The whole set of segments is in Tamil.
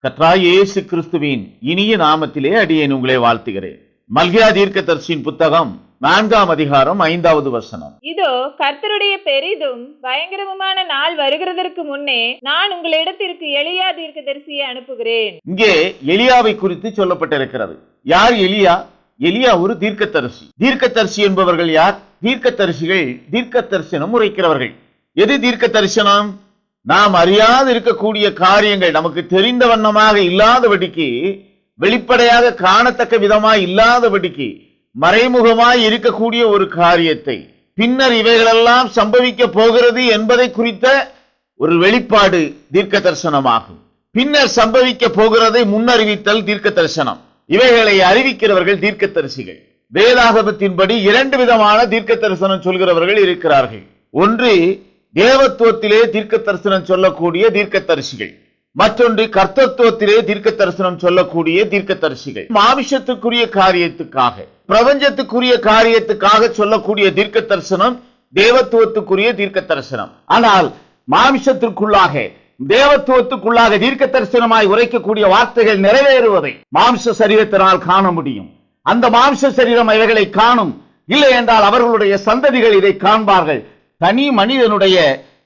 கர்த்தராகிய இயேசு கிறிஸ்துவின் இனிய நாமத்திலே அடியேன் உங்களை வாழ்த்துகிறேன். மல்கியா தீர்க்கதரிசியின் புத்தகம் 4ஆம் அதிகாரம் 5வது வசனம். இதோ கர்த்தருடைய பெரிதும் பயங்கரமான நாள் வருகிறதற்கு முன்னே நான் உங்களிடத்திற்கு எலியா தீர்க்கதரிசியை அனுப்புகிறேன். இங்கே எலியாவை குறித்து சொல்லப்பட்டிருக்கிறது. யார் எலியா? எலியா ஒரு தீர்க்கதரிசி. தீர்க்கதரிசி என்பவர்கள் யார்? தீர்க்கதரிசிகள் தீர்க்க தரிசனம் உரைக்கிறவர்கள். எது தீர்க்க தரிசனம்? நாம் அறியாது இருக்கக்கூடிய காரியங்கள், நமக்கு தெரிந்த வண்ணமாக இல்லாதபடிக்கு, வெளிப்படையாக காணத்தக்க விதமாய் இல்லாதபடிக்கு மறைமுகமாய் இருக்கக்கூடிய ஒரு காரியத்தை, பின்னர் இவைகளெல்லாம் சம்பவிக்க போகிறது என்பதை குறித்த ஒரு வெளிப்பாடு தீர்க்க தரிசனமாகும். பின்னர் சம்பவிக்க போகிறதை முன்னறிவித்தல் தீர்க்க தரிசனம். இவைகளை அறிவிக்கிறவர்கள் தீர்க்க தரிசிகள். வேதாகமத்தின்படி 2 விதமான தீர்க்க தரிசனம் சொல்கிறவர்கள் இருக்கிறார்கள். ஒன்று தேவத்துவத்திலே தீர்க்க தரிசனம் சொல்லக்கூடிய தீர்க்க தரிசிகள், மற்றொன்று கர்த்தத்துவத்திலே தீர்க்க தரிசனம் சொல்லக்கூடிய தீர்க்க தரிசிகள். மாமிசத்துக்குரிய காரியத்துக்காக, பிரபஞ்சத்துக்குரிய காரியத்துக்காக சொல்லக்கூடிய தீர்க்க தரிசனம் தேவத்துவத்துக்குரிய தீர்க்க தரிசனம். ஆனால் மாமிசத்திற்குள்ளாக, தேவத்துவத்துக்குள்ளாக தீர்க்க தரிசனமாய் உரைக்கக்கூடிய வார்த்தைகள் நிறைவேறுவதை மாம்ச சரீரத்தினால் காண முடியும். அந்த மாம்ச சரீரம் இவைகளை காணும். இல்லை என்றால் அவர்களுடைய சந்ததிகள் இதை காண்பார்கள். தனி மனிதனுடைய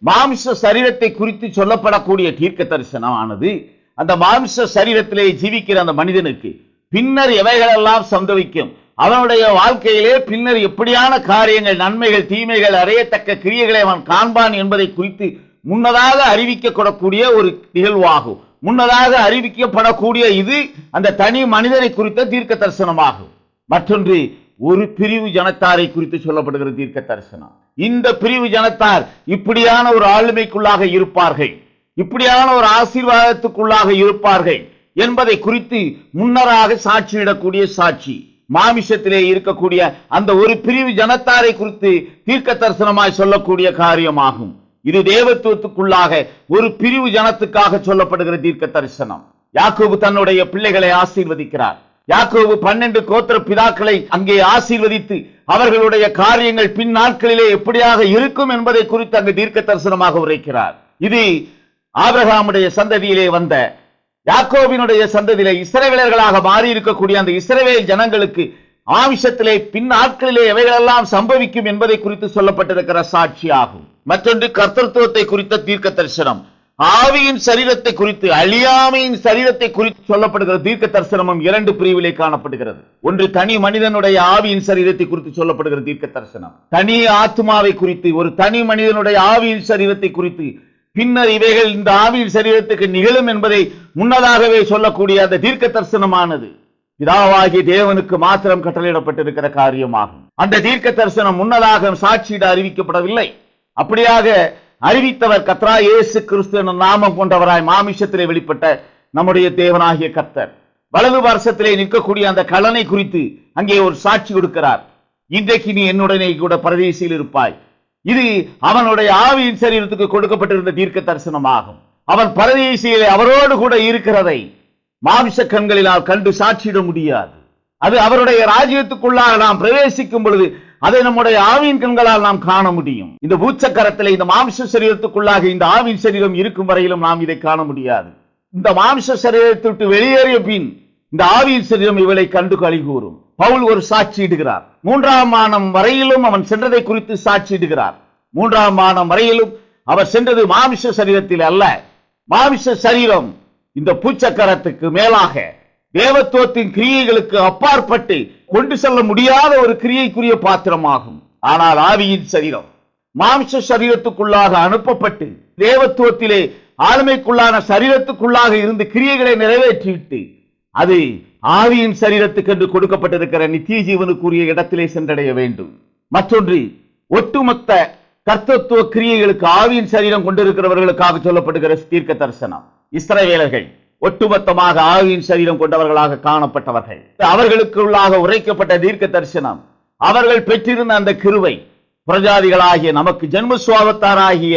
மாம்ச சரீரத்தை குறித்து சொல்லப்படக்கூடிய தீர்க்க தரிசனமானது அந்த மாம்ச சரீரத்திலே ஜீவிக்கிற அந்த மனிதனுக்கு பின்னர் எவைகளெல்லாம் சம்பவிக்கும், அவனுடைய வாழ்க்கையிலே பின்னர் எப்படியான காரியங்கள், நன்மைகள், தீமைகள், அறையத்தக்க கிரியைகளை அவன் காண்பான் என்பதை குறித்து முன்னதாக அறிவிக்கப்படக்கூடிய ஒரு நிகழ்வாகும். முன்னதாக அறிவிக்கப்படக்கூடிய இது அந்த தனி மனிதனை குறித்த தீர்க்க தரிசனமாகும். மற்றொன்று ஒரு பிரிவு ஜனத்தாரை குறித்து சொல்லப்படுகிற தீர்க்க தரிசனம். இந்த பிரிவு ஜனத்தார் இப்படியான ஒரு ஆளுமைக்குள்ளாக இருப்பார்கள், இப்படியான ஒரு ஆசீர்வாதத்துக்குள்ளாக இருப்பார்கள் என்பதை குறித்து முன்னராக சாட்சியிடக்கூடிய சாட்சி. மாமிசத்திலே இருக்கக்கூடிய அந்த ஒரு பிரிவு ஜனத்தாரை குறித்து தீர்க்க தரிசனமாய் சொல்லக்கூடிய காரியமாகும். இது தேவத்துவத்துக்குள்ளாக ஒரு பிரிவு ஜனத்துக்காக சொல்லப்படுகிற தீர்க்க தரிசனம். யாக்கோபு தன்னுடைய பிள்ளைகளை ஆசீர்வதிக்கிறார். யாக்கோபு 12 கோத்திர பிதாக்களை அங்கே ஆசீர்வதித்து அவர்களுடைய காரியங்கள் பின் நாட்களிலே எப்படியாக இருக்கும் என்பதை குறித்து அங்கு தீர்க்க தரிசனமாக உரைக்கிறார். இது ஆபிரகாமுடைய சந்ததியிலே வந்த, யாக்கோபினுடைய சந்ததியிலே இஸ்ரவேலர்களாக மாறி இருக்கக்கூடிய அந்த இஸ்ரவேல் ஜனங்களுக்கு ஆமிஷத்திலே பின் நாட்களிலே எவைகளெல்லாம் சம்பவிக்கும் என்பதை குறித்து சொல்லப்பட்டிருக்கிற சாட்சியாகும். மற்றொன்று கர்த்தத்துவத்தை குறித்த தீர்க்க தரிசனம். ஆவியின் சரீரத்தை குறித்து, அழியாமையின் சரீரத்தை குறித்து சொல்லப்படுகிற தீர்க்க தரிசனமும் 2 பிரிவிலே காணப்படுகிறது. ஒன்று தனி மனிதனுடைய ஆவியின் சரீரத்தை குறித்து சொல்லப்படுகிற தீர்க்க தரிசனம். தனி ஆத்மாவை குறித்து, ஒரு தனி மனிதனுடைய ஆவியின் சரீரத்தை குறித்து பின்னர் இவைகள் இந்த ஆவியின் சரீரத்துக்கு நிகழும் என்பதை முன்னதாகவே சொல்லக்கூடிய அந்த தீர்க்க தரிசனமானது பிதாவாகிய தேவனுக்கு மாத்திரம் கட்டளையிடப்பட்டிருக்கிற காரியமாகும். அந்த தீர்க்க தரிசனம் முன்னதாக சாட்சியிட அறிவிக்கப்படவில்லை. அப்படியாக அறிவித்தவர் கர்த்தராகிய இயேசு கிறிஸ்து என்ற நாமம் கொண்டவராய் மாமிசத்திலே வெளிப்பட்ட நம்முடைய தேவனாகிய கர்த்தர். வலது பார்சத்திலே நிற்கக்கூடிய அந்த கலனை குறித்து அங்கே ஒரு சாட்சி கொடுக்கிறார். இன்றைக்கு நீ என்னுடனே கூட பரதேசியில் இருப்பாய். இது அவனுடைய ஆவியின் சரீரத்துக்கு கொடுக்கப்பட்டிருந்த தீர்க்க தரிசனமாகும். அவன் பரதேசியிலே அவரோடு கூட இருக்கிறதை மாமிச கண்களினால் கண்டு சாட்சியிட முடியாது. அது அவருடைய ராஜ்யத்துக்குள்ளாக நாம் பிரவேசிக்கும் பொழுது அதை நம்முடைய ஆவியின் கண்களால் நாம் காண முடியும். இந்த பூச்சக்கரத்திலே இந்த மாம்ச சரீரத்துக்குள்ளாக இந்த ஆவியின் சரீரம் இருக்கும் வரையிலும் நாம் இதை காண முடியாது. இந்த மாம்ச சரீரத்தை விட்டு வெளியேறிய பின் இந்த ஆவியின் சரீரம் இவளை கண்டு கலிகூறும். பவுல் ஒரு சாட்சியிடுகிறார். 3ஆம் வானம் வரையிலும் அவன் சென்றதை குறித்து சாட்சியிடுகிறார். 3ஆம் வானம் வரையிலும் அவர் சென்றது மாமிச சரீரத்தில் அல்ல. மாமிச சரீரம் இந்த பூச்சக்கரத்துக்கு மேலாக தேவத்துவத்தின் கிரியைகளுக்கு அப்பாற்பட்டு கொண்டு செல்ல முடியாத ஒரு கிரியைக்குரிய பாத்திரமாகும். ஆனால் ஆவியின் சரீரம் மாம்ச சரீரத்துக்குள்ளாக அனுப்பப்பட்டு தேவத்துவத்திலே ஆளுமைக்குள்ளான சரீரத்துக்குள்ளாக இருந்து கிரியைகளை நிறைவேற்றிவிட்டு அது ஆவியின் சரீரத்துக்கு என்று கொடுக்கப்பட்டிருக்கிற நித்திய ஜீவனுக்குரிய இடத்திலே சென்றடைய வேண்டும். மற்றொன்று ஒட்டுமொத்த கர்த்தத்துவ கிரியைகளுக்கு ஆவியின் சரீரம் கொண்டிருக்கிறவர்களுக்காக சொல்லப்படுகிற தீர்க்க தரிசனம். இஸ்ரவேலர்கள் ஒட்டுமொத்தமாக ஆவியின் சரீரம் கொண்டவர்களாக காணப்பட்டவர்கள். அவர்களுக்குள்ளாக உரைக்கப்பட்ட தீர்க்க தரிசனம், அவர்கள் பெற்றிருந்த அந்த கிருபை பிரஜாதிகளாகிய நமக்கு, ஜென்மசுவாபத்தாராகிய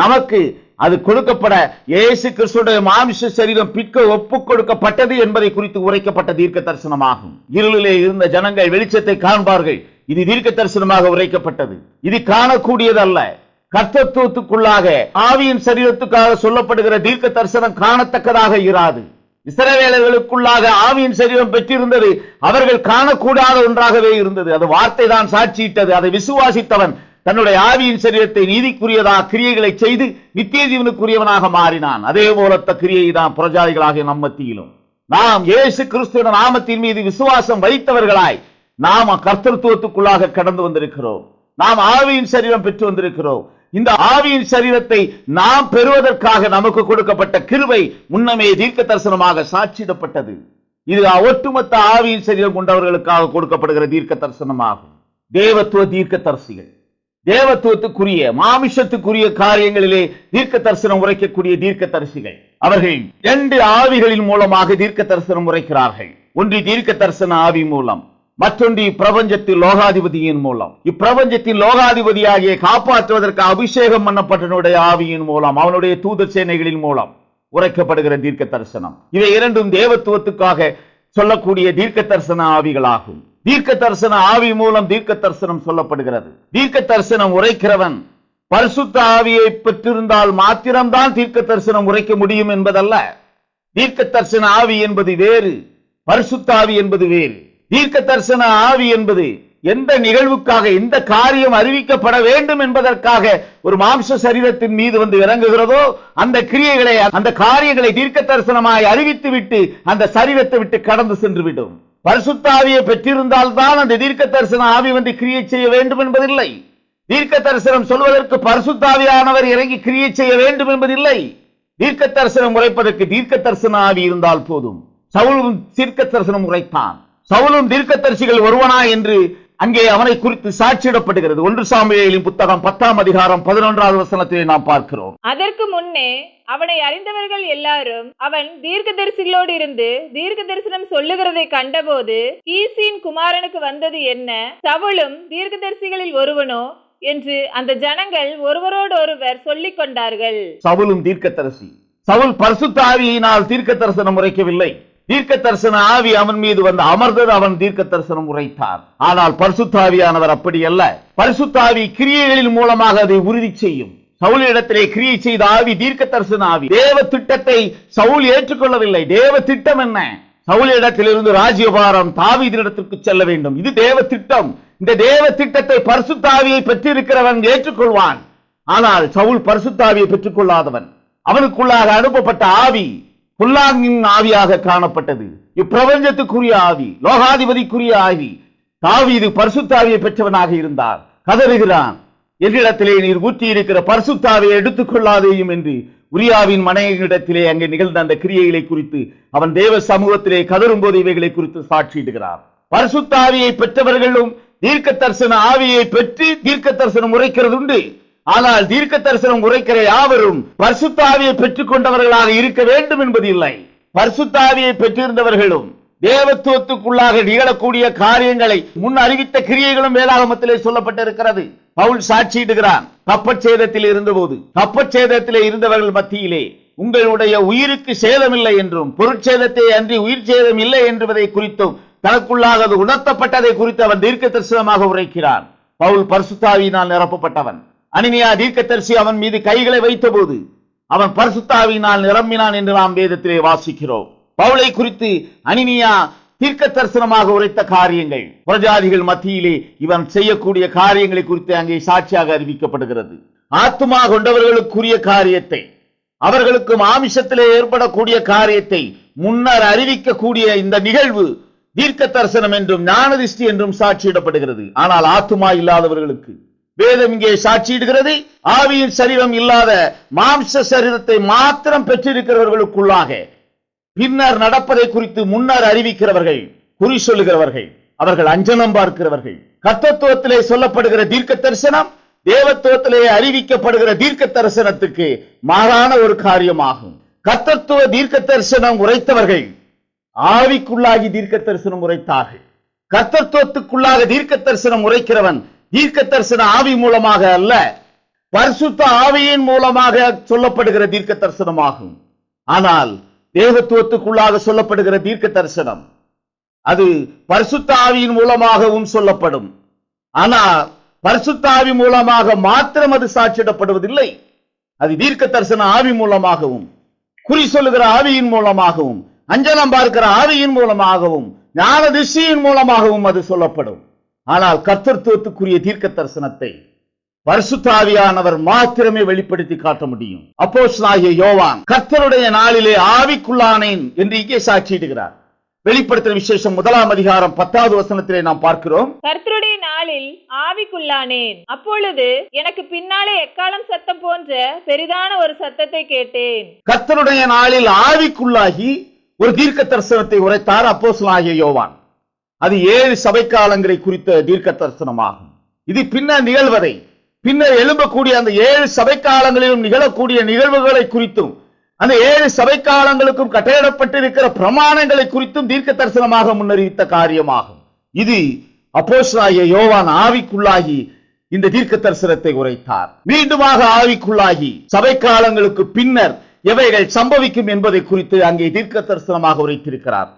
நமக்கு அது கொடுக்கப்பட இயேசு கிறிஸ்துடைய மாமிச சரீரம் பிற்க ஒப்புக் கொடுக்கப்பட்டது என்பதை குறித்து உரைக்கப்பட்ட தீர்க்க தரிசனமாகும். இருளிலே இருந்த ஜனங்கள் வெளிச்சத்தை காண்பார்கள். இது தீர்க்க தரிசனமாக உரைக்கப்பட்டது. இது காணக்கூடியதல்ல. கர்த்தத்துவத்துக்குள்ளாக ஆவியின் சரீரத்துக்காக சொல்லப்படுகிற தீர்க்க தரிசனம் காணத்தக்கதாக இராது. இஸ்ரவேலர்களுக்குள்ளாக ஆவியின் சரீரம் பெற்றிருந்தது அவர்கள் காணக்கூடாத ஒன்றாகவே இருந்தது. அது வார்த்தை தான் சாட்சியிட்டது. அதை விசுவாசித்தவன் தன்னுடைய ஆவியின் சரீரத்தை நீதிக்குரியதாக கிரியைகளை செய்து நித்திய ஜீவனுக்குரியவனாக மாறினான். அதே போலத்த கிரியை தான் புறஜாதிகளாகிய நம் மத்தியிலும் நாம் இயேசு கிறிஸ்துவின் நாமத்தின் மீது விசுவாசம் வைத்தவர்களாய் நாம் கர்த்தத்துவத்துக்குள்ளாக கடந்து வந்திருக்கிறோம். நாம் ஆவியின் சரீரம் பெற்று வந்திருக்கிறோம். இந்த ஆவியின் சரீரத்தை நாம் பெறுவதற்காக நமக்கு கொடுக்கப்பட்ட கிருபை முன்னமே தீர்க்க தரிசனமாக சாட்சியிடப்பட்டது. இது ஒட்டுமொத்த ஆவியின் சரீரம் கொண்டவர்களுக்காக கொடுக்கப்படுகிற தீர்க்க தரிசனமாகும். தேவத்துவ தீர்க்க தரிசிகள் தேவத்துவத்துக்குரிய மாமிஷத்துக்குரிய காரியங்களிலே தீர்க்க தரிசனம் உரைக்கக்கூடிய தீர்க்க தரிசிகள் அவர்கள் 2 ஆவிகளின் மூலமாக தீர்க்க தரிசனம் உரைக்கிறார்கள். ஒன்று தீர்க்க தரிசன ஆவி மூலம், மற்றொன்று பிரபஞ்சத்தில் லோகாதிபதியின் மூலம். இப்பிரபஞ்சத்தின் லோகாதிபதியாகிய காப்பாற்றுவதற்கு அபிஷேகம் பண்ணப்பட்டனுடைய ஆவியின் மூலம், அவனுடைய தூதர் சேனைகளின் மூலம் உரைக்கப்படுகிற தீர்க்க தரிசனம். இவை இரண்டும் தேவத்துவத்துக்காக சொல்லக்கூடிய தீர்க்க தரிசன ஆவிகளாகும். தீர்க்க தரிசன ஆவி மூலம் தீர்க்க தரிசனம் சொல்லப்படுகிறது. தீர்க்க தரிசனம் உரைக்கிறவன் பரிசுத்த ஆவியை பெற்றிருந்தால் மாத்திரம்தான் தீர்க்க தரிசனம் உரைக்க முடியும் என்பதல்ல. தீர்க்க தரிசன ஆவி என்பது வேறு, பரிசுத்த ஆவி என்பது வேறு. தீர்க்க தரிசன ஆவி என்பது எந்த நிகழ்வுக்காக எந்த காரியம் அறிவிக்கப்பட வேண்டும் என்பதற்காக ஒரு மாம்ச சரீரத்தின் மீது வந்து இறங்குகிறதோ அந்த கிரியைகளை அந்த காரியங்களை தீர்க்க தரிசனமாய் அறிவித்து விட்டு அந்த சரீரத்தை விட்டு கடந்து சென்று விடும். பரிசுத்த ஆவியை பெற்றிருந்தால் தான் அந்த தீர்க்க தரிசன ஆவி வந்து கிரியை செய்ய வேண்டும் என்பதில்லை. தீர்க்க தரிசனம் சொல்வதற்கு பரிசுத்த ஆவியானவர் இறங்கி கிரியை செய்ய வேண்டும் என்பதில்லை. தீர்க்க தரிசனம் உரைப்பதற்கு தீர்க்க தரிசன ஆவி இருந்தால் போதும். சவுலும் தீர்க்க தரிசனம் உரைத்தான். சவுலும் தீர்க்க தரிசிகள் ஒருவனா என்று அங்கே அவனை குறித்து சாட்சியிடப்படுகிறது. 1 சாமுவேலின் புத்தகம் 10ஆம் அதிகாரம் 11வது வசனத்திலே நாம் பார்க்கிறோம். அதற்கு முன்னே அவனை அறிந்தவர்கள் எல்லாரும் அவன் தீர்க்கதரிசிகளோடு இருந்து தீர்க்க தரிசனம் சொல்லுகிறதை கண்டபோது கீசின் குமாரனுக்கு வந்தது என்ன, சவுலும் தீர்க்கதரிசிகளில் ஒருவனோ என்று அந்த ஜனங்கள் ஒருவரோடு ஒருவர் சொல்லிக் கொண்டார்கள். சவுலும் தீர்க்கதரிசி. சவுல் பரிசுத்த ஆவியினால் தீர்க்க தரிசனம் உரைக்கவில்லை. தீர்க்க தரிசன ஆவி அவன் மீது வந்து அமர்ந்தது, அவன் தீர்க்க தரிசனம் உரைத்தான். ஆனால் பரிசுத்த ஆவியானவர் அப்படி அல்ல. பரிசுத்த ஆவி கிரியைகளின் மூலமாக அதை உறுதி செய்யும். சவுல் இடத்திலே கிரியை செய்த ஆவி தீர்க்க தரிசன ஆவி. தேவ திட்டத்தை சவுல் ஏற்றுக்கொள்ளவில்லை. தேவ திட்டம் என்ன? சவுல் இடத்திலிருந்து ராஜ்யபாரம் தாவீதினிடத்திற்கு செல்ல வேண்டும். இது தேவ திட்டம். இந்த தேவ திட்டத்தை பரிசுத்த ஆவியை பெற்றிருக்கிறவன் ஏற்றுக்கொள்வான். ஆனால் சவுல் பரிசுத்த ஆவியை பெற்றுக் கொள்ளாதவன். அவனுக்குள்ளாக அனுப்பப்பட்ட ஆவி புல்லாங்கின் ஆவியாக காணப்பட்டது. இப்பிரபஞ்சத்துக்குரிய ஆவி, லோகாதிபதிக்குரிய ஆவி. தாவீது பரிசுத்த ஆவியை பெற்றவனாக இருந்தார். கதறுகிறான், என்னிடத்திலே நீர் ஊற்றி இருக்கிற பரிசுத்த ஆவியை எடுத்துக் கொள்ளாதேயும் என்று உரியாவின் மனைவியிடத்திலே அங்கே நிகழ்ந்த அந்த கிரியைகளை குறித்து அவன் தேவ சமூகத்திலே கதரும் போது இவைகளை குறித்து சாட்சியிடுகிறார். பரிசுத்த ஆவியை பெற்றவர்களும் தீர்க்க தரிசன ஆவியை பெற்று தீர்க்க தரிசனம் உரைக்கிறது உண்டு. ஆனால் தீர்க்க தரிசனம் உரைக்கிற யாவரும் பரிசுத்த ஆவியை பெற்றுக் கொண்டவர்களாக இருக்க வேண்டும் என்பது இல்லை. பரிசுத்த ஆவியை பெற்றிருந்தவர்களும் தேவத்துவத்துக்குள்ளாக நிகழக்கூடிய காரியங்களை முன் அறிவித்த கிரியைகளும் வேதாகமத்திலே சொல்லப்பட்டிருக்கிறது. பவுல் சாட்சியிடுகிறான். கப்பற்சேதத்தில் இருந்தபோது கப்பற்சேதத்திலே இருந்தவர்கள் மத்தியிலே உங்களுடைய உயிருக்கு சேதமில்லை என்றும் பொருட்சேதத்தை அன்றி உயிர் சேதம் இல்லை என்பதை குறித்தும் தனக்குள்ளாக அது உணர்த்தப்பட்டதை குறித்து அவன் தீர்க்க தரிசனமாக உரைக்கிறான். பவுல் பரிசுத்த ஆவியினால் நிரப்பப்பட்டவன். அனனியா தீர்க்கதரிசி அவன் மீது கைகளை வைத்த போது அவன் பரிசுத்த ஆவியினால் நிரம்பினான் என்று நாம் வேதத்திலே வாசிக்கிறோம். பவுலை குறித்து அனனியா தீர்க்க தரிசனமாக உரைத்த காரியங்கள் புறஜாதிகள் மத்தியிலே இவன் செய்யக்கூடிய காரியங்களை குறித்து அங்கே சாட்சியாக அறிவிக்கப்படுகிறது. ஆத்துமா கொண்டவர்களுக்குரிய காரியத்தை, அவர்களுக்கு மாமிசத்திலே ஏற்படக்கூடிய காரியத்தை முன்னர் அறிவிக்கக்கூடிய இந்த நிகழ்வு தீர்க்க தரிசனம் என்றும் ஞானதிஷ்டி என்றும் சாட்சியிடப்படுகிறது. ஆனால் ஆத்துமா இல்லாதவர்களுக்கு வேதம் இங்கே சாட்சியிடுகிறது. ஆவியின் சரீரம் இல்லாத மாம்ச சரீரத்தை மாத்திரம் பெற்றிருக்கிறவர்களுக்குள்ளாக பின்னர் நடப்பதை குறித்து முன்னர் அறிவிக்கிறவர்கள், குறி சொல்லுகிறவர்கள், அவர்கள் அஞ்சனம் பார்க்கிறவர்கள். கர்த்தத்துவத்திலே சொல்லப்படுகிற தீர்க்க தரிசனம் தேவத்துவத்திலே அறிவிக்கப்படுகிற தீர்க்க தரிசனத்துக்கு மாறான ஒரு காரியமாகும். கர்த்தத்துவ தீர்க்க தரிசனம் உரைத்தவர்கள் ஆவிக்குள்ளாகி தீர்க்க தரிசனம் உரைத்தார்கள். கர்த்தத்துவத்துக்குள்ளாக தீர்க்க தரிசனம் உரைக்கிறவன் தீர்க்க தரிசன ஆவி மூலமாக அல்ல, பரிசுத்த ஆவியின் மூலமாக சொல்லப்படுகிற தீர்க்க தரிசனமாகும். ஆனால் தேவத்துவத்துக்குள்ளாக சொல்லப்படுகிற தீர்க்க தரிசனம் அது பரிசுத்த ஆவியின் மூலமாகவும் சொல்லப்படும். ஆனால் பரிசுத்த ஆவி மூலமாக மாத்திரம் அது சாட்சியிடப்படுவதில்லை. அது தீர்க்க தரிசன ஆவி மூலமாகவும் குறி சொல்லுகிற ஆவியின் மூலமாகவும் அஞ்சனம் பார்க்கிற ஆவியின் மூலமாகவும் ஞான திசையின் மூலமாகவும் அது சொல்லப்படும். ஆனால் கர்த்தத்துவத்துக்குரிய தீர்க்க தரிசனத்தை பரிசுத்த ஆவியானவர் மாத்திரமே வெளிப்படுத்தி காட்ட முடியும். அப்போஸ்தலனாகிய யோவான் கர்த்தருடைய நாளிலே ஆவிக்குள்ளானேன் என்று இங்கே சாட்சியிடுகிறார். வெளிப்படுத்தின விசேஷம் 1 அதிகாரம் 10வது வசனத்திலே நாம் பார்க்கிறோம், கர்த்தருடைய நாளில் ஆவிக்குள்ளானேன், அப்பொழுது எனக்கு பின்னாலே எக்காலம் சத்தம் போன்ற பெரிதான ஒரு சத்தத்தை கேட்டேன். கர்த்தருடைய நாளில் ஆவிக்குள்ளாகி ஒரு தீர்க்க தரிசனத்தை உரைத்தார் அப்போஸ்தலனாகிய யோவான். அது 7 சபை காலங்களை குறித்த தீர்க்க தரிசனமாகும். இது பின்னர் நிகழ்வதை, பின்னர் எழும்பக்கூடிய அந்த 7 சபை காலங்களிலும் நிகழக்கூடிய நிகழ்வுகளை குறித்தும் அந்த 7 சபை காலங்களுக்கும் கட்டளையிடப்பட்டிருக்கிற பிரமாணங்களை குறித்தும் தீர்க்க தரிசனமாக முன்னறிவித்த காரியமாகும். இது அப்போஸ்தலனாகிய யோவான் ஆவிக்குள்ளாகி இந்த தீர்க்க தரிசனத்தை உரைத்தார். மீண்டுமாக ஆவிக்குள்ளாகி சபை காலங்களுக்கு பின்னர் எவைகள் சம்பவிக்கும் என்பதை குறித்து அங்கே தீர்க்க தரிசனமாக உரைத்திருக்கிறார்.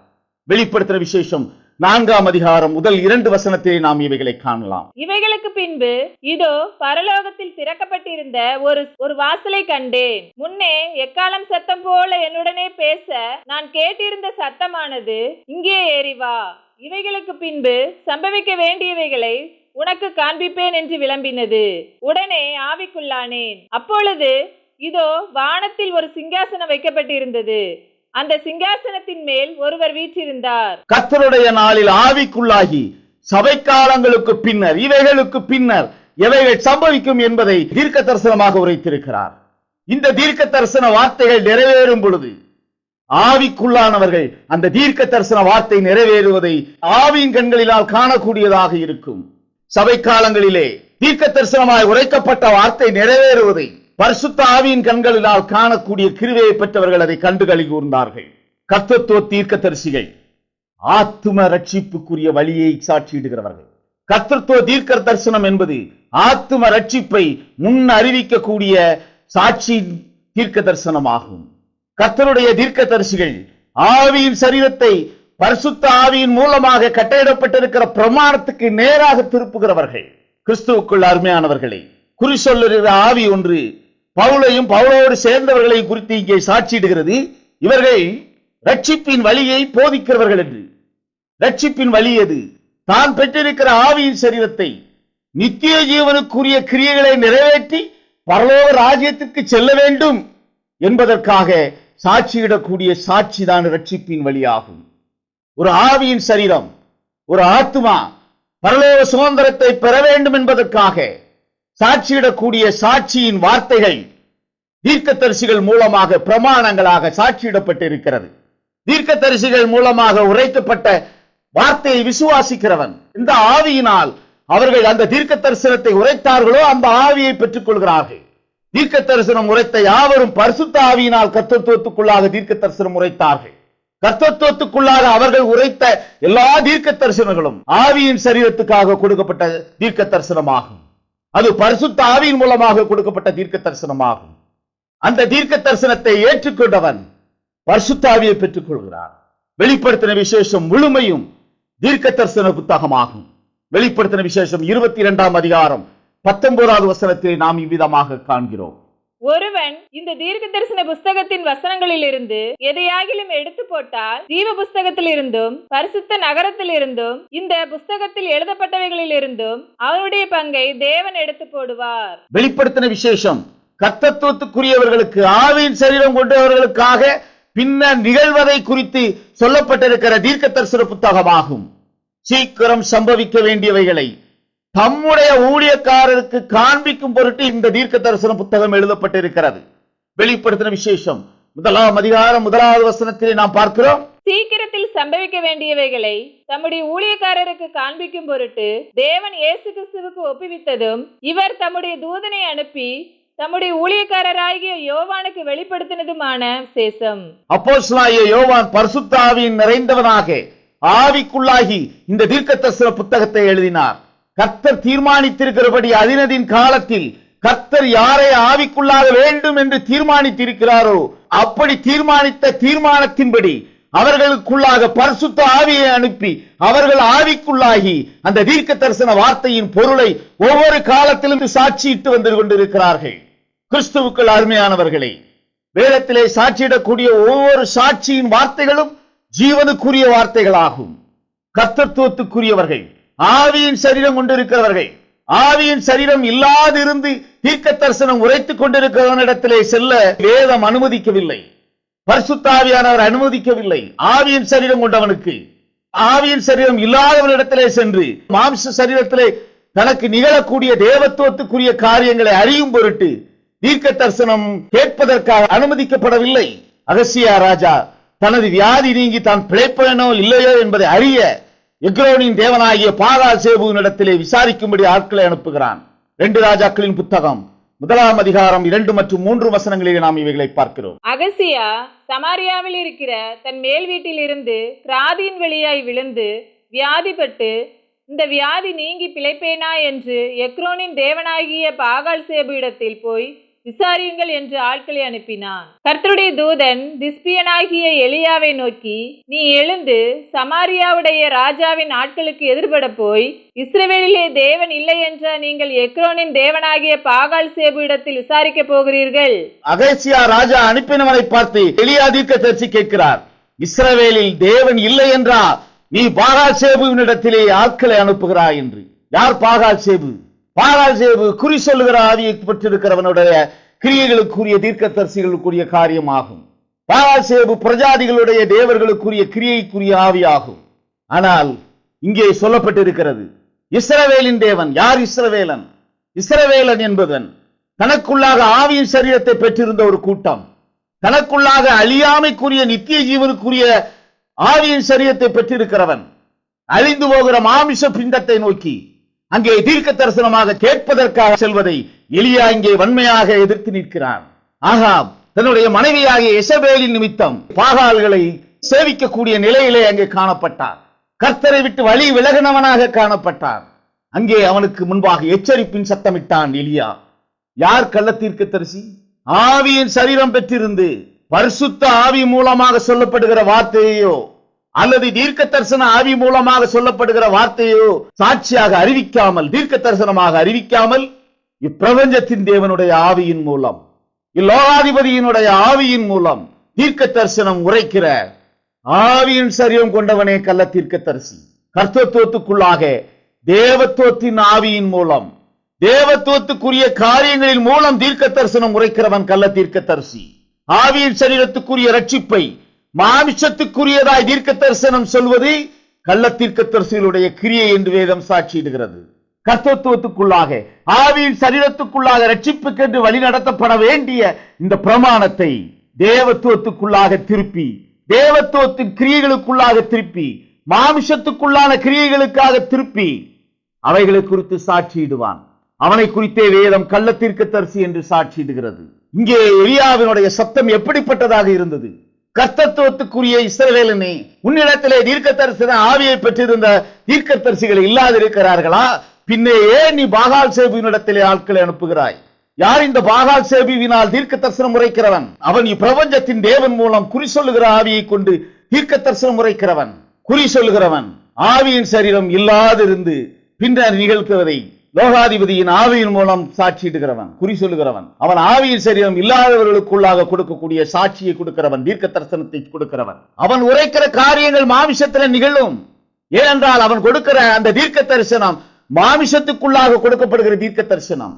வெளிப்படுத்தின விசேஷம் 4 அதிகாரம் முதல் 2 வசனத்திலே நாம் இவைகளை காணலாம். இவைகளுக்கு பின்பு இதோ பரலோகத்தில் திறக்கப்பட்டிருந்த ஒரு வாசலை கண்டேன். முன்னே எக்காலம் சத்தம் போல என்னுடனே பேச நான் கேட்டிருந்த சத்தமானது, இங்கே ஏறி வா, இவைகளுக்கு பின்பு சம்பவிக்க வேண்டியவைகளை உனக்கு காண்பிப்பேன் என்று விளம்பினது. உடனே ஆவிக்குள்ளானேன். அப்பொழுது இதோ வானத்தில் ஒரு சிங்காசனம் வைக்கப்பட்டிருந்தது. அந்த சிங்காசனத்தின் மேல் ஒருவர் வீற்றிருந்தார். கர்த்தருடைய நாளில் ஆவிக்குள்ளாகி சபை காலங்களுக்கு பின்னர் இவைகளுக்கு பின்னர் எவைகள் சம்பவிக்கும் என்பதை தீர்க்க தரிசனமாக உரைத்திருக்கிறார். இந்த தீர்க்க தரிசன வார்த்தைகள் நிறைவேறும் பொழுது ஆவிக்குள்ளானவர்கள் அந்த தீர்க்க தரிசன வார்த்தை நிறைவேறுவதை ஆவியின் கண்களினால் காணக்கூடியதாக இருக்கும். சபை காலங்களிலே தீர்க்க தரிசனமாய் உரைக்கப்பட்ட வார்த்தை நிறைவேறுவதை பரிசுத்த ஆவியின் கண்களினால் காணக்கூடிய கிருபையை பெற்றவர்கள் அதை கண்டு களி கூர்ந்தார்கள். கர்த்தத்துவ தீர்க்க தரிசிகள் ஆத்தும ரட்சிப்புக்குரிய வழியை சாட்சியிடுகிறவர்கள். கர்த்தத்துவ தீர்க்க தரிசனம் என்பது ஆத்தும ரட்சிப்பை முன் அறிவிக்கக்கூடிய சாட்சி தீர்க்க தரிசனமாகும். கர்த்தருடைய தீர்க்க தரிசிகள் ஆவியின் சரீரத்தை பரிசுத்த ஆவியின் மூலமாக கட்டளையிடப்பட்டிருக்கிற பிரமாணத்துக்கு நேராக திருப்புகிறவர்கள். கிறிஸ்துவுக்குள் அருமையானவர்களை, குறி சொல்லுகிற ஆவி ஒன்று பவுலையும் பவுலோடு சேர்ந்தவர்களை குறித்து இங்கே சாட்சியிடுகிறது. இவர்கள் ரட்சிப்பின் வழியை போதிக்கிறவர்கள் என்று. ரட்சிப்பின் வழி எது? தான் பெற்றிருக்கிற ஆவியின் சரீரத்தை நித்திய ஜீவனுக்குரிய கிரியைகளை நிறைவேற்றி பரலோக ராஜ்யத்திற்கு செல்ல வேண்டும் என்பதற்காக சாட்சியிடக்கூடிய சாட்சிதான் ரட்சிப்பின் வழியாகும். ஒரு ஆவியின் சரீரம், ஒரு ஆத்துமா பரலோக சுதந்திரத்தை பெற வேண்டும் என்பதற்காக சாட்சியிடக்கூடிய சாட்சியின் வார்த்தைகள் தீர்க்கதரிசிகள் மூலமாக பிரமாணங்களாக சாட்சியிடப்பட்டிருக்கிறது. தீர்க்கதரிசிகள் மூலமாக உரைக்கப்பட்ட வார்த்தையை விசுவாசிக்கிறவன் இந்த ஆவியினால் அவர்கள் அந்த தீர்க்க தரிசனத்தை உரைத்தார்களோ அந்த ஆவியை பெற்றுக் கொள்கிறார்கள். தீர்க்க தரிசனம் உரைத்த யாவரும் பரிசுத்த ஆவியினால் கர்த்தத்துவத்துக்குள்ளாக தீர்க்க தரிசனம் உரைத்தார்கள். கர்த்தத்துவத்துக்குள்ளாக அவர்கள் உரைத்த எல்லா தீர்க்க தரிசனங்களும் ஆவியின் சரீரத்துக்காக கொடுக்கப்பட்ட தீர்க்க தரிசனமாகும். அது பரிசுத்த ஆவியின் மூலமாக கொடுக்கப்பட்ட தீர்க்க தரிசனமாகும். அந்த தீர்க்க தரிசனத்தை ஏற்றுக்கொண்டவன் பரிசுத்த ஆவியை பெற்றுக் கொள்கிறார். வெளிப்படுத்தின விசேஷம் முழுமையும் தீர்க்க தரிசன புத்தகமாகும். வெளிப்படுத்தின விசேஷம் 22 அதிகாரம் 19வது வசனத்தை நாம் இவ்விதமாக காண்கிறோம். ஒருவன் இந்த தீர்க்க தரிசன புஸ்தகத்தின் வசனங்களில் இருந்து எதையாகிலும் எடுத்து போட்டால் ஜீவ புஸ்தகத்தில் இருந்தும் பரிசுத்த நகரத்தில் இருந்தும் இந்த புஸ்தகத்தில் எழுதப்பட்டவைகளில் இருந்தும் அவனுடைய பங்கை தேவன் எடுத்து போடுவார். வெளிப்படுத்தின விசேஷம் கர்த்தத்துவத்துக்குரியவர்களுக்கு ஆவியின் சரீரம் கொண்டவர்களுக்காக பின்னர் நிகழ்வதை குறித்து சொல்லப்பட்டிருக்கிற தீர்க்க தரிசன புத்தகமாகும். சீக்கிரம் சம்பவிக்க வேண்டியவைகளை தம்முடைய ஊழியக்காரருக்கு காண்பிக்கும் பொருட்டு இந்த தீர்க்க தரிசன புத்தகம் எழுதப்பட்டிருக்கிறது. வெளிப்படுத்தின விசேஷம் 1 அதிகாரம் 1வது வசனத்திலே நாம் பார்க்கிறோம், சீக்கிரத்தில் சம்பவிக்க வேண்டியவைகளை தம்முடைய ஊழியக்காரருக்கு காண்பிக்கும் பொருட்டு தேவன் இயேசு கிறிஸ்துவுக்கு ஒப்புவித்ததும் இவர் தம்முடைய தூதனை அனுப்பி தம்முடைய ஊழியக்காரராகிய யோவானுக்கு வெளிப்படுத்தினதுமான சேஷம். அப்போஸ்தலனாகிய யோவான் பரிசுத்த ஆவியின் நிறைந்தவனாக ஆவிக்குள்ளாகி இந்த தீர்க்க தரிசன புத்தகத்தை எழுதினார். கர்த்தர் தீர்மானித்திருக்கிறபடி அதினதின் காலத்தில் கர்த்தர் யாரை ஆவிக்குள்ளாக வேண்டும் என்று தீர்மானித்திருக்கிறாரோ அப்படி தீர்மானித்த தீர்மானத்தின்படி அவர்களுக்குள்ளாக பரிசுத்த ஆவியை அனுப்பி அவர்கள் ஆவிக்குள்ளாகி அந்த தீர்க்க தரிசன வார்த்தையின் பொருளை ஒவ்வொரு காலத்திலும் சாட்சியிட்டு வந்து கொண்டிருக்கிறார்கள். கிறிஸ்துவுக்குள் அருமையானவர்களே, வேதத்திலே சாட்சியிடக்கூடிய ஒவ்வொரு சாட்சியின் வார்த்தைகளும் ஜீவனுக்குரிய வார்த்தைகளாகும். கர்த்தத்துவத்துக்குரியவர்கள், ஆவியின் சரீரம் கொண்டிருக்கிறவர்கள். ஆவியின் சரீரம் இல்லாதிருந்து தீர்க்க தரிசனம் உரைத்துக் கொண்டிருக்கிறவனிடத்திலே செல்ல வேதம் அனுமதிக்கவில்லை, பரிசுத்த ஆவியானவர் அனுமதிக்கவில்லை. ஆவியின் சரீரம் கொண்டவனுக்கு, ஆவியின் சரீரம் இல்லாதவனிடத்திலே சென்று மாம்ச சரீரத்திலே தனக்கு நிகழக்கூடிய தேவத்துவத்துக்குரிய காரியங்களை அறியும் பொருட்டு தீர்க்க தரிசனம் கேட்பதற்காக அனுமதிக்கப்படவில்லை. அகசியா ராஜா தனது வியாதி நீங்கி தான் பிழைப்பனோ இல்லையோ என்பதை அறிய எக்ரோனின் தேவனாகிய பாகால் சேபுவினிடத்திலே விசாரிக்கும்படி ஆட்களை அனுப்புகிறான். 2 ராஜாக்களின் புத்தகம் 1 அதிகாரம் 2 மற்றும் 3 வசனங்களிலே நாம் இவைகளை பார்க்கிறோம். அகசியா சமாரியாவில் இருக்கிற தன் மேல் வீட்டில் இருந்து கிராதியின் வழியாய் விழுந்து வியாதிப்பட்டு, இந்த வியாதி நீங்கி பிழைப்பேனா என்று எக்ரோனின் தேவனாகிய பாகால் சேபு இடத்தில் போய் விசாரியுங்கள் என்று ஆட்களை அனுப்பினான். கர்த்தருடைய தூதன் திஸ்பியனாகிய எலியாவை நோக்கி, நீ எழுந்து சமாரியாவுடைய ராஜாவின் ஆட்களுக்கு எதிர்பட போய், இஸ்ரவேலிலே தேவன் இல்லை என்ற நீங்கள் எக்ரோனின் தேவனாகிய பாகால் சேபு இடத்தில் விசாரிக்க போகிறீர்கள். அகசியா ராஜா அனுப்பினவனை பார்த்து எலியா தீர்க்கதரிசி கேட்கிறார், இஸ்ரவேலில் தேவன் இல்லை என்றா நீ பாகால் சேபுவினிடத்திலே ஆட்களை அனுப்புகிறாய் என்று. யார் பாகால் சேபு? பாகால் சேபு குறி சொல்லுகிற ஆவியை பெற்றிருக்கிறவனுடைய கிரியைகளுக்குரிய தீர்க்கதரிசிகளுக்குரிய காரியமாகும். பாகால் சேபு பிரஜாதிகளுடைய தேவர்களுக்குரிய கிரியைக்குரிய ஆவியாகும். ஆனால் இங்கே சொல்லப்பட்டிருக்கிறது இஸ்ரவேலின் தேவன். யார் இஸ்ரவேலன்? இஸ்ரவேலன் என்பவன் தனக்குள்ளாக ஆவியின் சரீரத்தை பெற்றிருந்த ஒரு கூட்டம், தனக்குள்ளாக அழியாமைக்குரிய நித்திய ஜீவனுக்குரிய ஆவியின் சரீரத்தை பெற்றிருக்கிறவன், அழிந்து போகிற மாமிச பிண்டத்தை நோக்கி அங்கே தீர்க்க தரிசனமாக கேட்பதற்காக செல்வதை எலியா இங்கே வன்மையாக எதிர்த்து நிற்கிறான். ஆகாப் தன்னுடைய மனைவியாகிய எசபேலின் நிமித்தம் பாகால்களை சேவிக்கக்கூடிய நிலையிலே அங்கே காணப்பட்டார். கர்த்தரை விட்டு வழி விலகினவனாக காணப்பட்டார். அங்கே அவனுக்கு முன்பாக எச்சரிப்பின் சத்தமிட்டான் எலியா. யார் கள்ள தீர்க்கதரிசி? ஆவியின் சரீரம் பெற்றிருந்து பரிசுத்த ஆவி மூலமாக சொல்லப்படுகிற வார்த்தையோ அல்லது தீர்க்க தரிசன ஆவி மூலமாக சொல்லப்படுகிற வார்த்தையோ சாட்சியாக அறிவிக்காமல், தீர்க்க தரிசனமாக அறிவிக்காமல், இப்பிரபஞ்சத்தின் தேவனுடைய ஆவியின் மூலம், இல்லோகாதிபதியினுடைய ஆவியின் மூலம் தீர்க்க தரிசனம் உரைக்கிற ஆவியின் சரீரம் கொண்டவனே கள்ள தீர்க்கதரிசி. கர்த்தத்துவத்துக்குள்ளாக தேவத்துவத்தின் ஆவியின் மூலம், தேவத்துவத்துக்குரிய காரியங்களின் மூலம் தீர்க்க தரிசனம் உரைக்கிறவன் கள்ள தீர்க்கதரிசி. ஆவியின் சரீரத்துக்குரிய ரட்சிப்பை மாமிசத்துக்குரியதாய் தீர்க்க தரிசனம் சொல்வது கள்ள தீர்க்கதரிசிகளுடைய கிரியை என்று வேதம் சாட்சியிடுகிறது. கர்த்தத்துவத்துக்குள்ளாக ஆவியின் சரீரத்துக்குள்ளாக ரட்சிப்புக்கென்று வழி நடத்தப்பட வேண்டிய இந்த பிரமாணத்தை தேவத்துவத்துக்குள்ளாக திருப்பி, தேவத்துவத்தின் கிரியைகளுக்குள்ளாக திருப்பி, மாமிசத்துக்குள்ளான கிரியைகளுக்காக திருப்பி அவைகளை குறித்து சாட்சியிடுவான். அவனை குறித்தே வேதம் கள்ள தீர்க்கதரிசி என்று சாட்சியிடுகிறது. இங்கே எலியாவினுடைய சத்தம் எப்படிப்பட்டதாக இருந்தது? கர்த்தத்துவத்துக்குரிய இஸ்ரவேலனே, உன்னிடத்திலே தீர்க்க தரிசன ஆவியை பெற்றிருந்த தீர்க்கதரிசிகள் இல்லாதிருக்கிறார்களா? பின்னே ஏன் நீ பாகால் சேபுவினிடத்திலே ஆட்களை அனுப்புகிறாய்? யார் இந்த பாகால் சேபுவினால் தீர்க்க தரிசனம் உரைக்கிறவன்? அவன் இப்பிரபஞ்சத்தின் தேவன் மூலம் குறி சொல்லுகிற ஆவியை கொண்டு தீர்க்க தரிசனம் உரைக்கிறவன், குறி சொல்லுகிறவன். ஆவியின் சரீரம் இல்லாதிருந்து பின்னர் நிகழ்த்துவதை லோகாதிபதியின் ஆவியின் மூலம் சாட்சியிடுகிறவன், குறி சொல்லுகிறவன். அவன் ஆவியின் சரீரம் இல்லாதவர்களுக்குள்ளாக கொடுக்கக்கூடிய சாட்சியை கொடுக்கிறவன், தீர்க்க தரிசனத்தை கொடுக்கிறவன். அவன் உரைக்கிற காரியங்கள் மாமிசத்தில் நிகழும். ஏனென்றால் அவன் கொடுக்கிற அந்த தீர்க்க தரிசனம் மாமிசத்துக்குள்ளாக கொடுக்கப்படுகிற தீர்க்க தரிசனம்,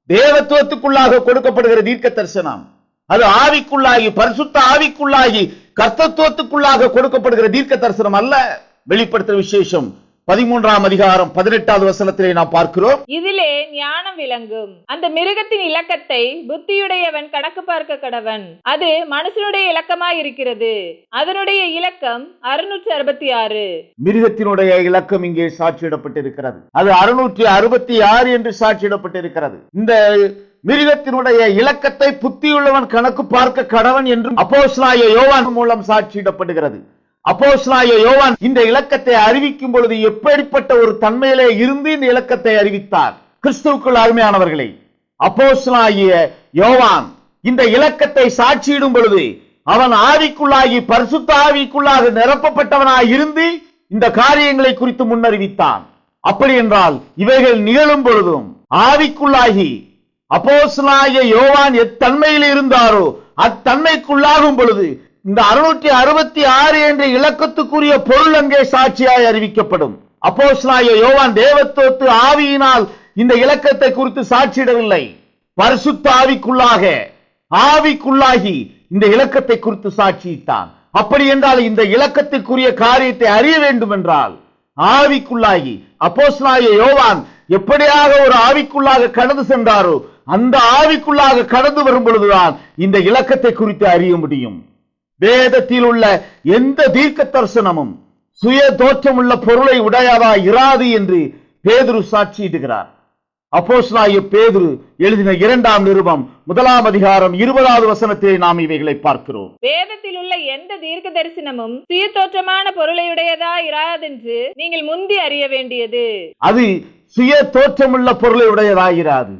தேவத்துவத்துக்குள்ளாக கொடுக்கப்படுகிற தீர்க்க தரிசனம். அது ஆவிக்குள்ளாகி, பரிசுத்த ஆவிக்குள்ளாகி, கர்த்தத்துவத்துக்குள்ளாக கொடுக்கப்படுகிற தீர்க்க தரிசனம் அல்ல. வெளிப்படுத்துற விசேஷம் 13 அதிகாரம் 18 வசனத்திலே நாம் பார்க்கிறோம், இதிலே ஞானம் விளங்கும். அந்த மிருகத்தின் இலக்கத்தை புத்தியுடையவன் கணக்கு பார்க்க கடவன். அது மனுஷனுடைய இலக்கமாய் இருக்கிறது. அதனுடைய இலக்கம் 666. மிருகத்தினுடைய இலக்கம் இங்கே சாட்சியிடப்பட்டிருக்கிறது. அது 666 என்று சாட்சியிடப்பட்டிருக்கிறது. இந்த மிருகத்தினுடைய இலக்கத்தை புத்தியுள்ளவன் கணக்கு பார்க்க கடவன் என்றும் அப்போஸ்தலனாகிய யோவான் மூலம் சாட்சியிடப்படுகிறது. அப்போஸ்தலனாகிய யோவான் இந்த இலக்கத்தை அறிவிக்கும் பொழுது எப்படிப்பட்ட ஒரு தன்மையிலே இருந்து இந்த இலக்கத்தை அறிவித்தார்? கிறிஸ்துவுக்குள் அருமையானவர்களே, அப்போஸ்தலனாகிய யோவான் இந்த இலக்கத்தை சாட்சியிடும் பொழுது அவன் ஆவிக்குள்ளாகி, பரிசுத்த ஆவிக்குள்ளாக நிரப்பப்பட்டவனாய் இருந்து இந்த காரியங்களை குறித்து முன்னறிவித்தான். அப்படி என்றால் இவைகள் நிகழும் பொழுதும் ஆவிக்குள்ளாகி அப்போஸ்தலனாகிய யோவான் எத்தன்மையில் இருந்தாரோ அத்தன்மைக்குள்ளாகும் பொழுது இந்த 666 என்ற இலக்கத்துக்குரிய பொருள் அங்கே சாட்சியாய் அறிவிக்கப்படும். அப்போஸ்தலனாகிய யோவான் தேவத்துவத்து ஆவியினால் இந்த இலக்கத்தை குறித்து சாட்சியிடவில்லை. பரிசுத்த ஆவிக்குள்ளாகி இந்த இலக்கத்தை குறித்து சாட்சியிட்டான். அப்படி என்றால் இந்த இலக்கத்திற்குரிய காரியத்தை அறிய வேண்டும் என்றால் ஆவிக்குள்ளாகி அப்போஸ்தலனாகிய யோவான் எப்படியாக ஒரு ஆவிக்குள்ளாக கடந்து சென்றாரோ அந்த ஆவிக்குள்ளாக கடந்து வரும் பொழுதுதான் இந்த இலக்கத்தை குறித்து அறிய முடியும். வேதத்தில் உள்ள எந்த தீர்க்க தரிசனமும் சுய தோற்றமுள்ள பொருளை உடையதா இராது என்று பேதுரு சாட்சியிடுகிறார். அப்போஸ்தலனாகிய பேதுரு எழுதின 2ஆம் நிருபம் 1ஆம் அதிகாரம் 20வது வசனத்திலே நாம் இவைகளை பார்க்கிறோம். வேதத்தில் உள்ள எந்த தீர்க்க தரிசனமும் சுய தோற்றமான பொருளையுடையதா இராதென்று நீங்கள் முந்தி அறிய வேண்டியது. அது சுய தோற்றமுள்ள பொருளை உடையதாயிராது.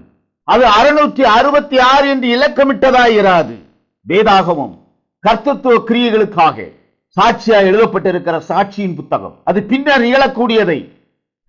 அது 666 என்று இலக்கமிட்டதாயிராது. வேதாகமம் கர்த்தத்துவ கிரியைகளுக்காக சாட்சியாய் எழுதப்பட்டிருக்கிற சாட்சியின் புத்தகம். அது பின்னர் நிகழக்கூடியதை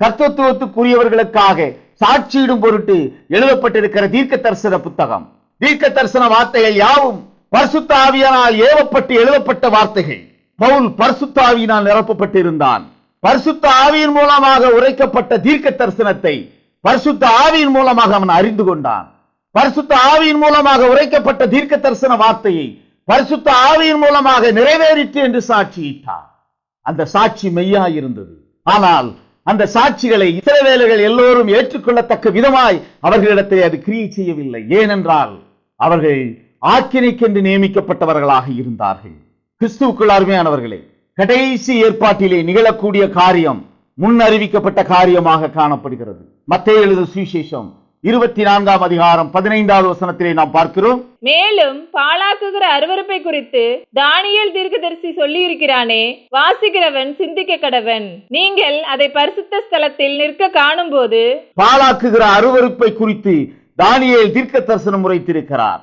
கர்த்தத்துவத்துக்குரியவர்களுக்காக சாட்சியிடும் பொருட்டு எழுதப்பட்டிருக்கிற தீர்க்க தரிசன புத்தகம். தீர்க்க தரிசன வார்த்தைகள் யாவும் பரிசுத்த ஆவியினால் ஏவப்பட்டு எழுதப்பட்ட வார்த்தைகள். பவுல் பரிசுத்த ஆவியினால் நிரப்பப்பட்டிருந்தான். பரிசுத்த ஆவியின் மூலமாக உரைக்கப்பட்ட தீர்க்க தரிசனத்தை பரிசுத்த ஆவியின் மூலமாக அவன் அறிந்து கொண்டான். பரிசுத்த ஆவியின் மூலமாக உரைக்கப்பட்ட தீர்க்க தரிசன வார்த்தையை பரிசுத்த ஆவியின் மூலமாக நிறைவேறிற்று என்று சாட்சியிட்டார். அந்த சாட்சி மெய்யாயிருந்தது. ஆனால் அந்த சாட்சிகளை இஸ்ரவேலர்கள் எல்லோரும் ஏற்றுக்கொள்ளத்தக்க விதமாய் அவர்களிடத்தை அது கிரியை செய்யவில்லை. ஏனென்றால் அவர்கள் ஆக்கினைக்கென்று நியமிக்கப்பட்டவர்களாக இருந்தார்கள். கிறிஸ்துவுக்குள் அருமையானவர்களே, கடைசி ஏற்பாட்டிலே நிகழக்கூடிய காரியம் முன்னறிவிக்கப்பட்ட காரியமாக காணப்படுகிறது. மத்தேயு எழுதின சுவிசேஷம் 24ஆம் அதிகாரம் 15வது வசனத்திலே நாம் பார்க்கிறோம். மேலும் பாழாக்குகிற அருவருப்பை குறித்து தானியேல் தீர்க்கதரிசி சொல்லி இருக்கிறானே, வாசிக்கிறவன் சிந்திக்க கடவன். நீங்கள் அதை பரிசுத்த ஸ்தலத்தில் நிற்க காணும் போது பாழாக்குகிற அருவருப்பை குறித்து தானியேல் தீர்க்க தரிசனம் உரைத்திருக்கிறார்.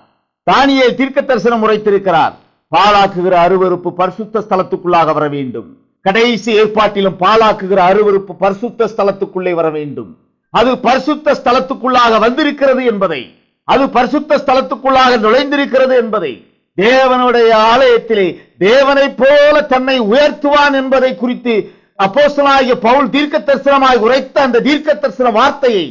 பாழாக்குகிற அருவருப்பு பரிசுத்த ஸ்தலத்துக்குள்ளாக வர வேண்டும். கடைசி ஏற்பாட்டிலும் பாழாக்குகிற அருவருப்பு பரிசுத்த ஸ்தலத்துக்குள்ளே வர வேண்டும். அது பரிசுத்த ஸ்தலத்துக்குள்ளாக வந்திருக்கிறது என்பதை, அது பரிசுத்த ஸ்தலத்துக்குள்ளாக நுழைந்திருக்கிறது என்பதை, தேவனுடைய ஆலயத்திலே தேவனை போல தன்னை உயர்த்துவான் என்பதை குறித்து அப்போஸ்தலனாகிய பவுல் தீர்க்க தரிசனமாய் உரைத்த அந்த தீர்க்க தரிசன வார்த்தையை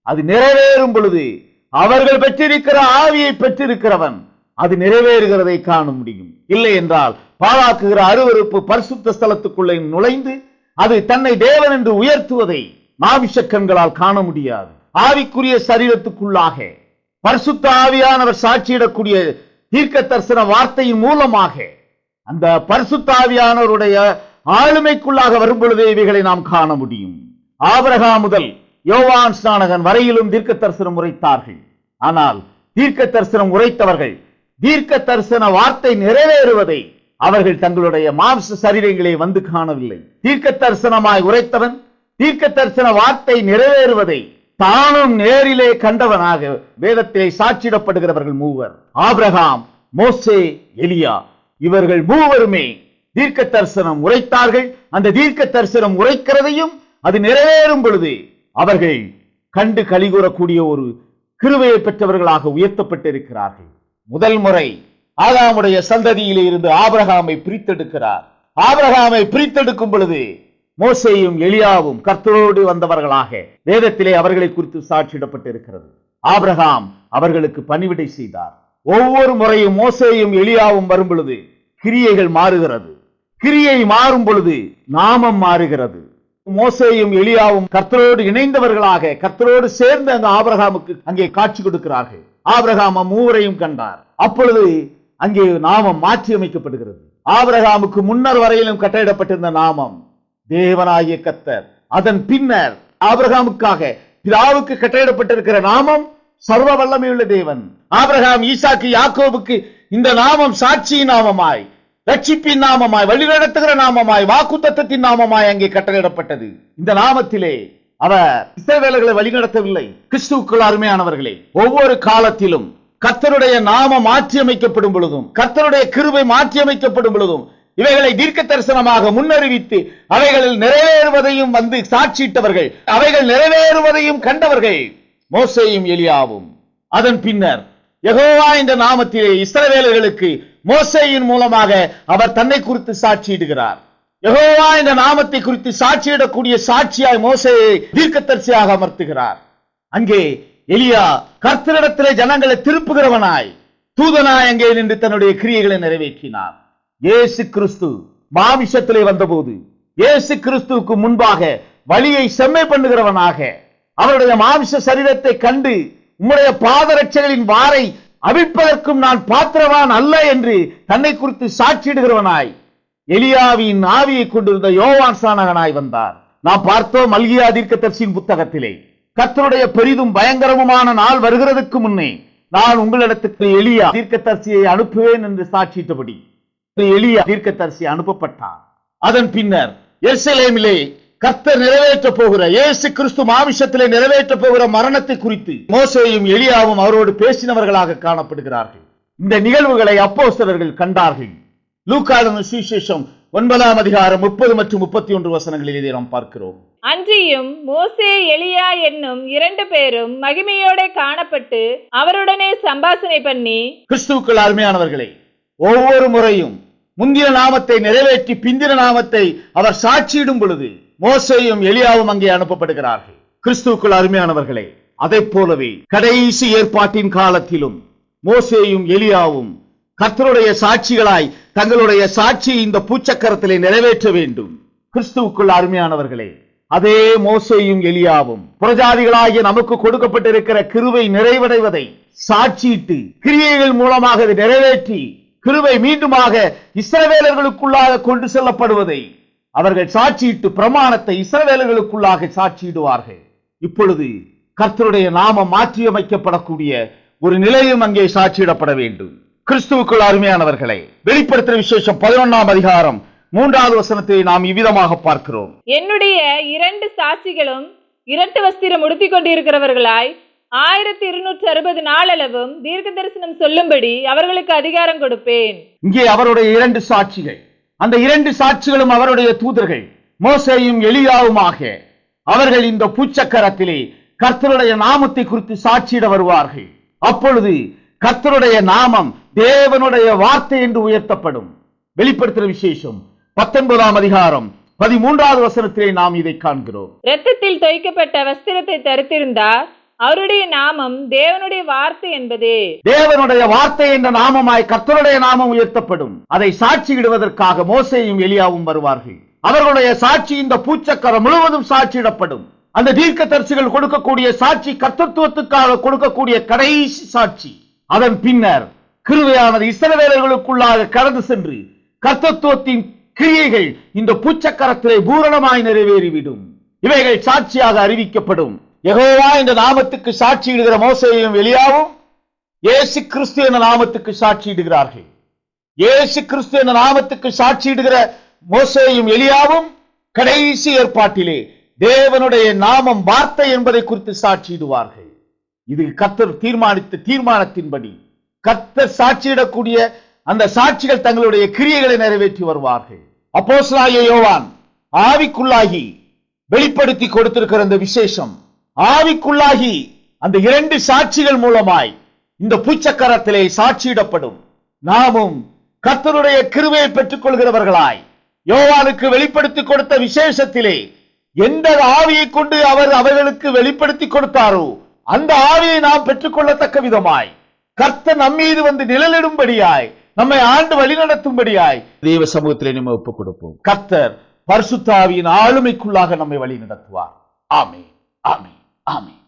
அது நிறைவேறும் பொழுது அவர்கள் பெற்றிருக்கிற ஆவியை பெற்றிருக்கிறவன் அது நிறைவேறுகிறதை காண முடியும். இல்லை என்றால் பாழாக்குகிற அருவருப்பு பரிசுத்த ஸ்தலத்துக்குள்ளே நுழைந்து அது தன்னை தேவன் என்று உயர்த்துவதை மாமிச கண்களால் காண முடியாது. ஆவிக்குரிய சரீரத்துக்குள்ளாக பரிசுத்த ஆவியானவர் சாட்சியிடக்கூடிய தீர்க்க தரிசன வார்த்தையின் மூலமாக அந்த பரிசுத்த ஆவியானவருடைய ஆளுமைக்குள்ளாக வரும் பொழுதே இவைகளை நாம் காண முடியும். ஆபிரகாம் முதல் யோவான் ஸ்நானகன் வரையிலும் தீர்க்க தரிசனம் உரைத்தார்கள். ஆனால் தீர்க்க தரிசனம் உரைத்தவர்கள் தீர்க்க தரிசன வார்த்தை நிறைவேறுவதை அவர்கள் தங்களுடைய மாம்ச சரீரங்களை வந்து காணவில்லை. தீர்க்க தரிசனமாய் உரைத்தவன் தீர்க்க தரிசன வார்த்தை நிறைவேறுவதை தானும் நேரிலே கண்டவனாக வேதத்திலே சாட்சியிடப்படுகிறவர்கள் மூவர். ஆபிரகாம், மோசே, எலியா இவர்கள் மூவருமே தீர்க்க தரிசனம் உரைத்தார்கள். அந்த தீர்க்க தரிசனம் உரைக்கிறதையும் அது நிறைவேறும் பொழுது அவர்கள் கண்டு கலிகூறக்கூடிய ஒரு கிருபையை பெற்றவர்களாக உயர்த்தப்பட்டிருக்கிறார்கள். முதல் முறை ஆதாமுடைய சந்ததியிலே இருந்து ஆபிரகாமை பிரித்தெடுக்கிறார். ஆபிரகாமை பிரித்தெடுக்கும் பொழுது மோசேயும் எலியாவும் கர்த்தரோடு வந்தவர்களாக வேதத்திலே அவர்களை குறித்து சாட்சியிடப்பட்டிருக்கிறது. ஆபிரகாம் அவர்களுக்கு பணிவிடை செய்தார். ஒவ்வொரு முறையும் மோசேயும் எலியாவும் வரும் பொழுது கிரியைகள் மாறுகிறது. கிரியை மாறும் பொழுது நாமம் மாறுகிறது. மோசேயும் எலியாவும் கர்த்தரோடு இணைந்தவர்களாக கர்த்தரோடு சேர்ந்து அங்கு ஆபிரகாமுக்கு அங்கே காட்சி கொடுக்கிறார்கள். ஆபிரகாம் மூவரையும் கண்டார். அப்பொழுது அங்கே நாமம் மாற்றி அமைக்கப்படுகிறது. ஆபிரகாமுக்கு முன்னர் வரையிலும் கட்டளையிடப்பட்டிருந்த நாமம் தேவனாகிய கர்த்தர். அதன் பின்னர் ஆபிரகாமுக்காக பிதாவுக்கு கட்டளையிடப்பட்டிருக்கிற நாமம் சர்வ வல்லமையுள்ள தேவன். ஆபிரகாம், ஈசாக்கு, யாக்கோபுக்கு இந்த நாமம் சாட்சியின் நாமமாய், ரட்சிப்பின் நாமமாய், வழிநடத்துகிற நாமமாய், வாக்குத்தத்தத்தின் நாமமாய் அங்கே கட்டளையிடப்பட்டது. இந்த நாமத்திலே அவர் இஸ்ரவேலர்களை வழிநடத்தவில்லை. கிறிஸ்துவுக்குள் அருமையானவர்களே, ஒவ்வொரு காலத்திலும் கர்த்தருடைய நாமம் மாற்றி அமைக்கப்படும் பொழுதும் கர்த்தருடைய கிருபை மாற்றி அமைக்கப்படும் பொழுதும் இவைகளை தீர்க்க தரிசனமாக முன்னறிவித்து அவைகளில் நிறைவேறுவதையும் வந்து சாட்சியிட்டவர்கள், அவைகள் நிறைவேறுவதையும் கண்டவர்கள் மோசேயும் எலியாவும். அதன் பின்னர் யெகோவா என்ற நாமத்திலே இஸ்ரவேலர்களுக்கு மோசேயின் மூலமாக அவர் தன்னை குறித்து சாட்சியிடுகிறார். யெகோவா என்ற நாமத்தை குறித்து சாட்சியிடக்கூடிய சாட்சியாய் மோசேயை தீர்க்கதரிசியாக அமர்த்துகிறார். அங்கே எலியா கர்த்தரிடத்திலே ஜனங்களை திருப்புகிறவனாய் தூதனாய் அங்கே நின்று தன்னுடைய கிரியைகளை நிறைவேற்றினார். இயேசு கிறிஸ்து மாமிசத்திலே வந்தபோது இயேசு கிறிஸ்துவுக்கு முன்பாக வழியை செம்மை பண்ணுகிறவனாக அவருடைய மாமிச சரீரத்தை கண்டு உம்முடைய பாதரட்சைகளின் வாரை அவிழ்ப்பதற்கும் நான் பாத்திரவான் அல்ல என்று தன்னை குறித்து சாட்சியிடுகிறவனாய் எலியாவின் ஆவியை கொண்டிருந்த யோவான் ஸ்நானகனாய் வந்தார். நாம் பார்த்தோம் மல்கியா தீர்க்கதரிசியின் புத்தகத்திலே, கர்த்தருடைய பெரிதும் பயங்கரமுமான நாள் வருகிறதுக்கு முன்னே நான் உங்களிடத்துக்கு எலியா தீர்க்கதரிசியை அனுப்புவேன் என்று சாட்சியிட்டபடி எலியா தீர்க்கதரிசி அனுப்பப்பட்டார். அதன் பின்னர் எருசலேமிலே கர்த்தர் நிறைவேற்ற போகிற இயேசு கிறிஸ்து மாமிசத்திலே நிறைவேற்ற போகிற மரணத்தை குறித்து மோசேயும் எலியாவும் அவரோடு பேசினவர்களாக காணப்படுகிறார்கள். இந்த நிகழ்வுகளை அப்போஸ்தலர்கள் கண்டார்கள். லூக்கா சுவிசேஷம் 9ஆம் அதிகாரம் 30 மற்றும் 31 வசனங்களில் இதை நாம் பார்க்கிறோம். அன்றியும் மோசே எலியா என்னும் 2 பேரும் மகிமையோட காணப்பட்டு அவருடனே சம்பாஷணை பண்ணி. கிறிஸ்துவுக்குள் அருமையானவர்களே, ஒவ்வொரு முறையும் முந்தின நாமத்தை நிறைவேற்றி பிந்தின நாமத்தை அவர் சாட்சியிடும் பொழுது மோசேயும் எலியாவும் அங்கே அனுப்பப்படுகிறார்கள். கிறிஸ்துவுக்குள் அருமையானவர்களே, அதை போலவே கடைசி ஏற்பாட்டின் காலத்திலும் மோசேயும் எலியாவும் கர்த்தருடைய சாட்சிகளாய் தங்களுடைய சாட்சியை இந்த பூச்சக்கரத்திலே நிறைவேற்ற வேண்டும். கிறிஸ்துவுக்குள் அருமையானவர்களே, அதே மோசேயும் எலியாவும் புறஜாதிகளாகிய நமக்கு கொடுக்கப்பட்டிருக்கிற கிருபை நிறைவடைவதை சாட்சியிட்டு கிரியைகள் மூலமாக அதை நிறைவேற்றி கிருபை மீண்டுமாக இஸ்ரவேலர்களுக்குள்ளாக கொண்டு செல்லப்படுவதை அவர்கள் சாட்சியிட்டு பிரமாணத்தை இஸ்ரவேலர்களுக்குள்ளாக சாட்சியிடுவார்கள். இப்பொழுது கர்த்தருடைய நாமம் மாற்றியமைக்கப்படக்கூடிய ஒரு நிலையும் அங்கே சாட்சியிடப்பட வேண்டும். கிறிஸ்துவுக்குள் அருமையானவர்களை, வெளிப்படுத்தின விசேஷம் 11ஆம் அதிகாரம் 3வது வசனத்தை நாம் இவ்விதமாக பார்க்கிறோம். என்னுடைய 2 சாட்சிகளும் இரட்டு வஸ்திரம் உடுத்திக் கொண்டிருக்கிறவர்களாய் 1260 நாளளவும் தீர்க்க தரிசனம் சொல்லும்படி அவர்களுக்கு அதிகாரம் கொடுப்பேன். இங்கே அவருடைய 2 சாட்சிகள், அந்த 2 சாட்சிகளும் அவருடைய தூதர்கள் மோசேயும் எலியாவுமாக அவர்கள் இந்த பூச்சக்கரத்திலே கர்த்தருடைய நாமத்தை குறித்து சாட்சியிட வருவார்கள். அப்பொழுது கர்த்தருடைய நாமம் தேவனுடைய வார்த்தை என்று உயர்த்தப்படும். வெளிப்படுத்தின விசேஷம் 19ஆம் அதிகாரம் 13வது வசனத்திலே நாம் இதை காண்கிறோம். இரத்தத்தில் தோய்க்கப்பட்ட வஸ்திரத்தை தரித்திருந்தார், அவருடைய நாமம் தேவனுடைய வார்த்தை என்பதே. தேவனுடைய வார்த்தை என்ற நாமமாய் கர்த்தருடைய நாமம் உயர்த்தப்படும். அதை சாட்சியிடுவதற்காக மோசேயும் எலியாவும் வருவார்கள். அவர்களுடைய சாட்சி இந்த பூச்சக்கரம் முழுவதும் சாட்சியிடப்படும். அந்த தீர்க்கதரிசிகள் கொடுக்கக்கூடிய சாட்சி கர்த்தத்துவத்துக்காக கொடுக்கக்கூடிய கடைசி சாட்சி. அதன் பின்னர் கிருபையானது இஸ்ரவேலர்களுக்குள்ளாக கடந்து சென்று கர்த்தத்துவத்தின் கிரியைகள் இந்த பூச்சக்கரத்திலே பூரணமாய் நிறைவேறிவிடும். இவைகள் சாட்சியாக அறிவிக்கப்படும். யெகோவா என்ற நாமத்துக்கு சாட்சியிடுகிற மோசேயும் எலியாவும் இயேசு கிறிஸ்து என்ற நாமத்துக்கு சாட்சியிடுகிறார்கள். இயேசு கிறிஸ்து என்ற நாமத்துக்கு சாட்சியிடுகிற மோசேயும் எலியாவும் கடைசி ஏற்பாட்டிலே தேவனுடைய நாமம் வார்த்தை என்பதை குறித்து சாட்சியிடுவார்கள். இது கர்த்தர் தீர்மானித்த தீர்மானத்தின்படி கர்த்தர் சாட்சியிடக்கூடிய அந்த சாட்சிகள் தங்களுடைய கிரியைகளை நிறைவேற்றி வருவார்கள். அப்போஸ்தலனாகிய யோவான் ஆவிக்குள்ளாகி வெளிப்படுத்தி கொடுத்திருக்கிற இந்த விசேஷம் ஆவிக்குள்ளாகி அந்த 2 சாட்சிகள் மூலமாய் இந்த பூச்சக்கரத்திலே சாட்சியிடப்படும். நாமும் கர்த்தருடைய கிருபையை பெற்றுக் கொள்கிறவர்களாய் யோவானுக்கு வெளிப்படுத்தி கொடுத்த விசேஷத்திலே எந்த ஆவியை கொண்டு அவர் அவர்களுக்கு வெளிப்படுத்தி கொடுத்தாரோ அந்த ஆவியை நாம் பெற்றுக்கொள்ளத்தக்க விதமாய் கர்த்தர் நம்மீது வந்து நிழலிடும்படியாய் நம்மை ஆண்டு வழிநடத்தும்படியாய் தேவ சமூகத்திலே நம்ம ஒப்புக் கொடுப்போம். கர்த்தர் பரிசுத்த ஆவியின் ஆளுமைக்குள்ளாக நம்மை வழி நடத்துவார். ஆமென், ஆமென், ஆமென்.